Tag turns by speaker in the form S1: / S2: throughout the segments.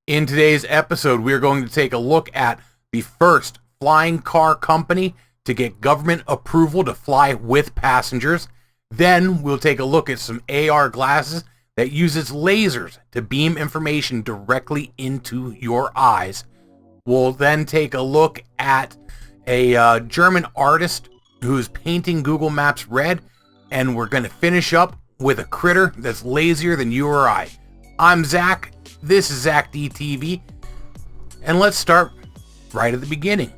S1: In today's episode, we are going to take a look at the first flying car company to get government approval to fly with passengers. Then we'll take a look at some AR glasses that uses lasers to beam information directly into your eyes. We'll then take a look at a German artist who's painting Google Maps red, and we're going to finish up with a critter that's lazier than you or I. I'm Zach. This is ZakDTV, and let's start right at the beginning.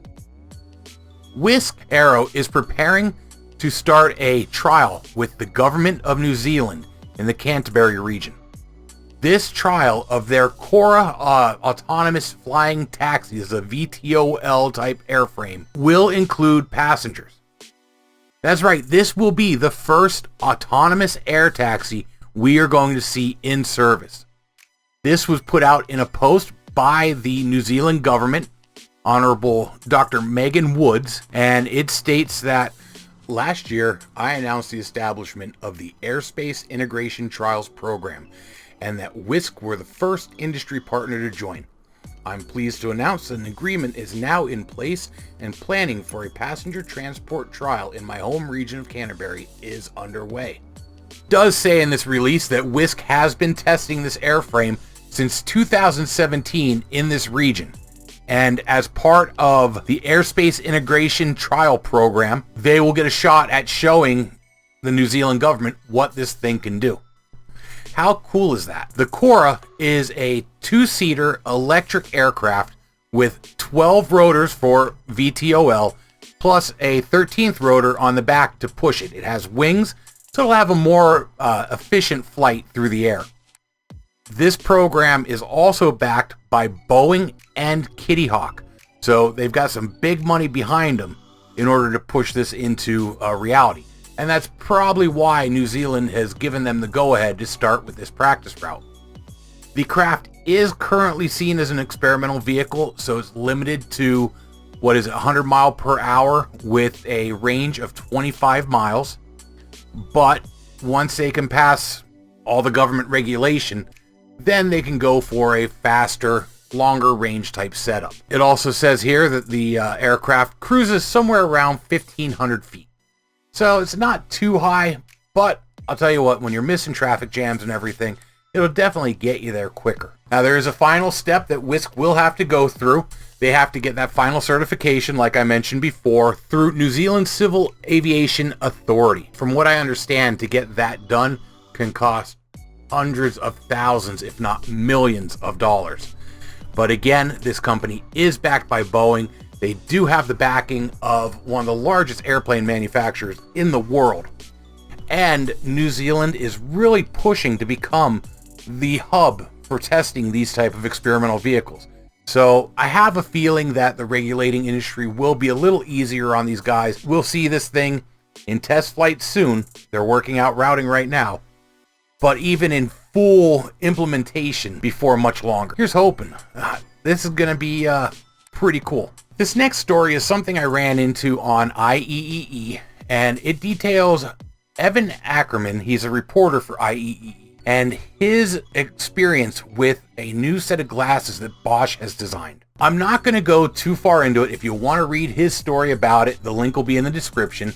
S1: Wisk Aero is preparing to start a trial with the government of New Zealand in the Canterbury region. This trial of their Cora autonomous flying taxis, a VTOL type airframe, will include passengers. That's right, this will be the first autonomous air taxi we are going to see in service. This was put out in a post by the New Zealand government, Honorable Dr. Megan Woods, and it states that last year I announced the establishment of the Airspace Integration Trials Program, and that Wisk were the first industry partner to join. I'm pleased to announce that an agreement is now in place, and planning for a passenger transport trial in my home region of Canterbury is underway. It does say in this release that Wisk has been testing this airframe since 2017 in this region, and as part of the Airspace Integration Trial Program, they will get a shot at showing the New Zealand government what this thing can do. How cool is that? The Cora is a two-seater electric aircraft with 12 rotors for VTOL, plus a 13th rotor on the back to push it. It has wings, so it'll have a more efficient flight through the air. This program is also backed by Boeing and Kitty, so they've got some big money behind them in order to push this into reality. And that's probably why New Zealand has given them the go-ahead to start with this practice route. The craft is currently seen as an experimental vehicle, so it's limited to, 100 miles per hour with a range of 25 miles. But once they can pass all the government regulation, then they can go for a faster, longer range type setup. It also says here that the aircraft cruises somewhere around 1,500 feet. So it's not too high, but I'll tell you what, when you're missing traffic jams and everything, it'll definitely get you there quicker. Now there is a final step that Wisk will have to go through. They have to get that final certification, like I mentioned before, through New Zealand Civil Aviation Authority. From what I understand, to get that done can cost hundreds of thousands, if not millions of dollars. But again, this company is backed by Boeing. They do have the backing of one of the largest airplane manufacturers in the world. And New Zealand is really pushing to become the hub for testing these type of experimental vehicles. So I have a feeling that the regulating industry will be a little easier on these guys. We'll see this thing in test flight soon. They're working out routing right now. But even in full implementation before much longer. Here's hoping. This is going to be pretty cool. This next story is something I ran into on IEEE, and it details Evan Ackerman. He's a reporter for IEEE, and his experience with a new set of glasses that Bosch has designed. I'm not going to go too far into it. If you want to read his story about it, the link will be in the description.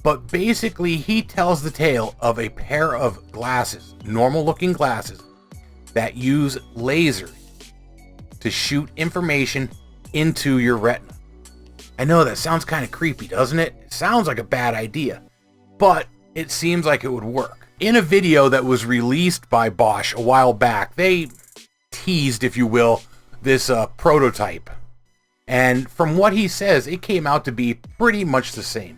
S1: But basically, he tells the tale of a pair of glasses, normal looking glasses, that use lasers to shoot information into your retina. I know that sounds kind of creepy, doesn't it? It sounds like a bad idea, but it seems like it would work. In a video that was released by Bosch a while back, they teased, if you will, this prototype. And from what he says, it came out to be pretty much the same.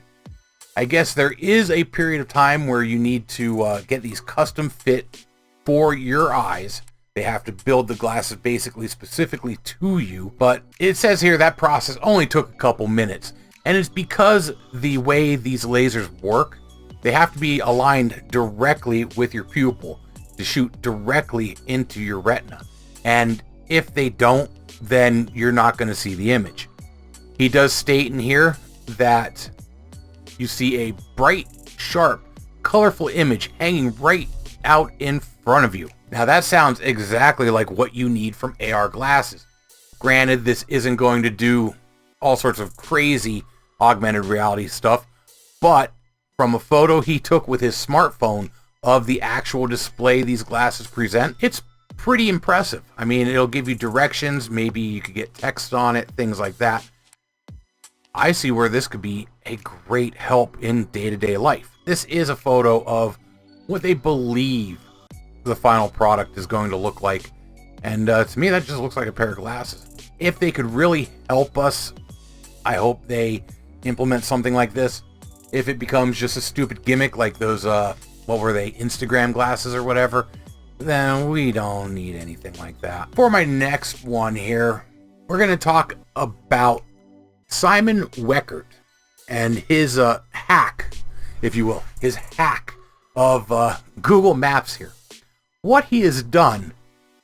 S1: I guess there is a period of time where you need to get these custom fit for your eyes. They have to build the glasses basically specifically to you, but it says here that process only took a couple minutes. And it's because the way these lasers work, they have to be aligned directly with your pupil to shoot directly into your retina. And if they don't, then you're not going to see the image. He does state in here that you see a bright, sharp, colorful image hanging right out in front of you. Now that sounds exactly like what you need from AR glasses. Granted, this isn't going to do all sorts of crazy augmented reality stuff, but from a photo he took with his smartphone of the actual display these glasses present, it's pretty impressive. I mean, it'll give you directions, maybe you could get text on it, things like that. I see where this could be a great help in day-to-day life. This is a photo of what they believe the final product is going to look like, and to me that just looks like a pair of glasses. If they could really help us, I hope they implement something like this. If it becomes just a stupid gimmick like those what were they, Instagram glasses or whatever, then we don't need anything like that. For my next one here, we're going to talk about Simon Weckert and his hack, if you will, his hack of Google Maps here. What he has done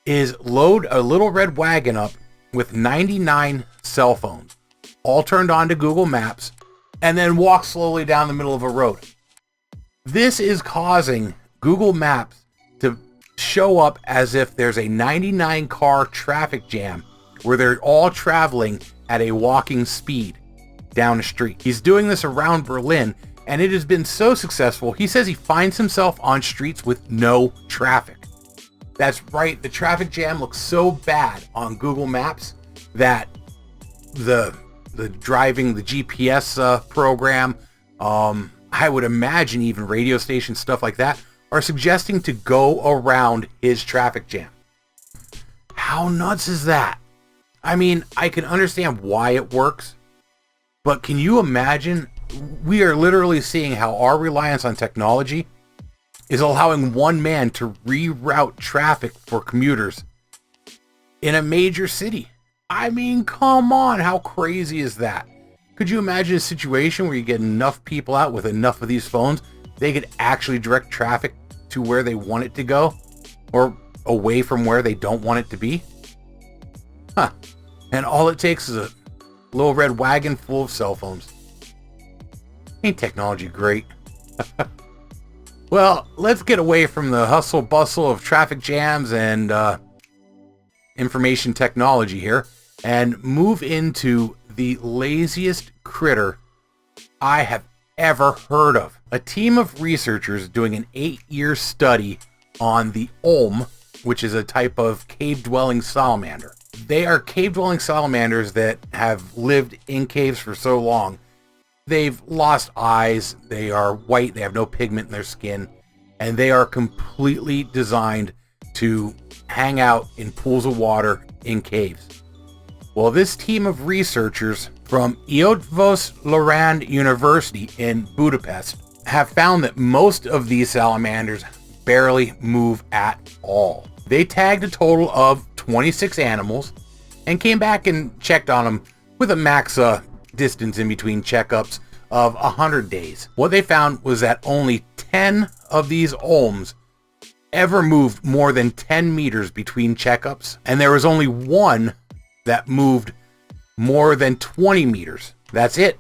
S1: is load a little red wagon up with 99 cell phones, all turned on to Google Maps, and then walk slowly down the middle of a road. This is causing Google Maps to show up as if there's a 99 car traffic jam where they're all traveling at a walking speed down the street. He's doing this around Berlin, and it has been so successful, he says he finds himself on streets with no traffic. That's right, the traffic jam looks so bad on Google Maps that the driving, the GPS program, I would imagine even radio stations, stuff like that, are suggesting to go around his traffic jam. How nuts is that? I mean, I can understand why it works, but can you imagine? We are literally seeing how our reliance on technology is allowing one man to reroute traffic for commuters in a major city. I mean, come on, how crazy is that? Could you imagine a situation where you get enough people out with enough of these phones, they could actually direct traffic to where they want it to go, or away from where they don't want it to be? Huh. And all it takes is a little red wagon full of cell phones. Ain't technology great? Well, let's get away from the hustle bustle of traffic jams and information technology here and move into the laziest critter I have ever heard of. A team of researchers doing an 8-year study on the olm, which is a type of cave-dwelling salamander. They are cave-dwelling salamanders that have lived in caves for so long. They've lost eyes, they are white, they have no pigment in their skin, and they are completely designed to hang out in pools of water in caves. Well, this team of researchers from Eötvös Loránd University in Budapest have found that most of these salamanders barely move at all. They tagged a total of 26 animals and came back and checked on them with a max distance in between checkups of 100 days. What they found was that only 10 of these olms ever moved more than 10 meters between checkups, and there was only one that moved more than 20 meters. That's it.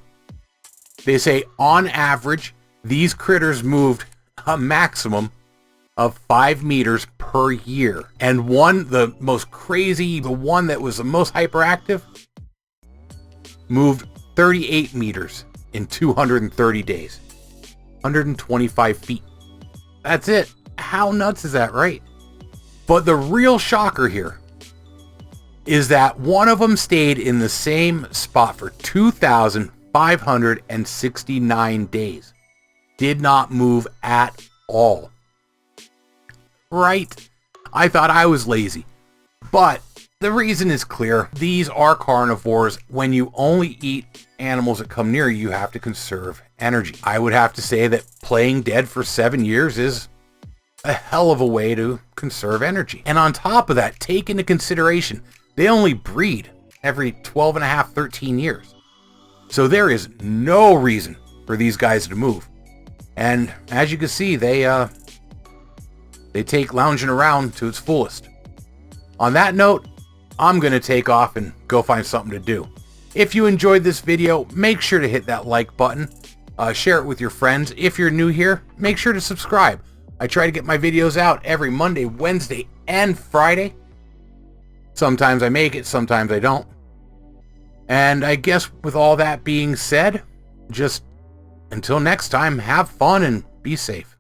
S1: They say on average, these critters moved a maximum of 5 meters per year. And one, the most crazy, the one that was the most hyperactive, moved 38 meters in 230 days. 125 feet. That's it. How nuts is that, right? But the real shocker here is that one of them stayed in the same spot for 2,569 days. Did not move at all. Right? I thought I was lazy. But the reason is clear. These are carnivores. When you only eat animals that come near you, you have to conserve energy. I would have to say that playing dead for 7 years is a hell of a way to conserve energy. And on top of that, take into consideration, they only breed every 12 and a half, 13 years. So there is no reason for these guys to move. And as you can see, they take lounging around to its fullest. On that note, I'm going to take off and go find something to do. If you enjoyed this video, make sure to hit that like button. Share it with your friends. If you're new here, make sure to subscribe. I try to get my videos out every Monday, Wednesday, and Friday. Sometimes I make it, sometimes I don't. And I guess with all that being said, just until next time, have fun and be safe.